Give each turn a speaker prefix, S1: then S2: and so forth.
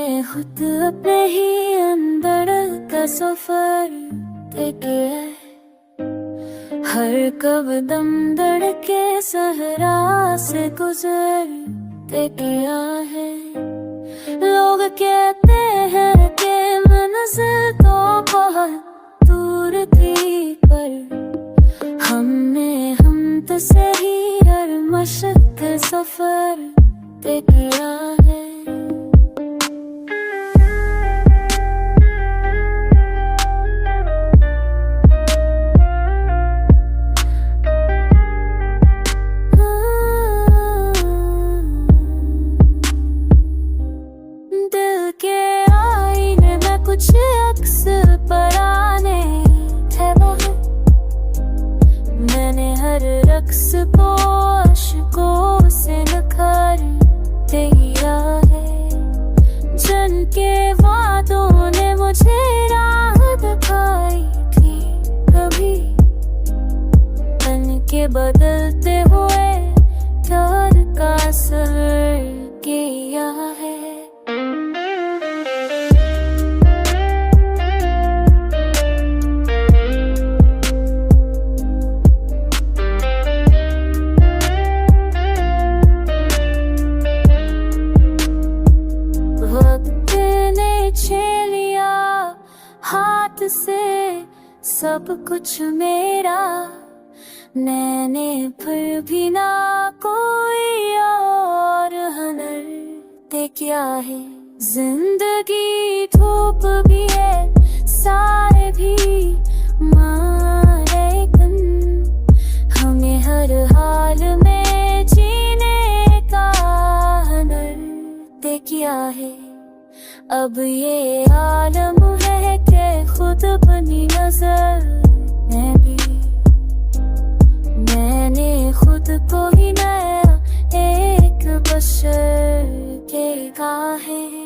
S1: खुद अपने ही अंदर का सफर किया है। हर कदम धड़के सहरा से गुजर किया है। लोग कहते हैं कि मंजिल तो बहुत दूर थी, पर हमने हम से ही हर मशक सफर किया है। दिल के आईने में कुछ अक्स पराने थे बहुत, मैंने हर रक्स को अश्कों से निखार दिया है। जिनके वादों ने मुझे राह दिखाई थी, कभी तन के बदलते हुए प्यार का असर किया है। छीन लिया हाथ से सब कुछ मेरा, मैंने फिर भी ना कोई और हुनर दे क्या है। जिंदगी धूप भी है, साए भी मारे कन, हमें हर हाल में जीने का हुनर दे क्या है। अब ये आलम है कि खुद बनी नजर में भी, मैंने खुद को ही नया एक बशर देखा है।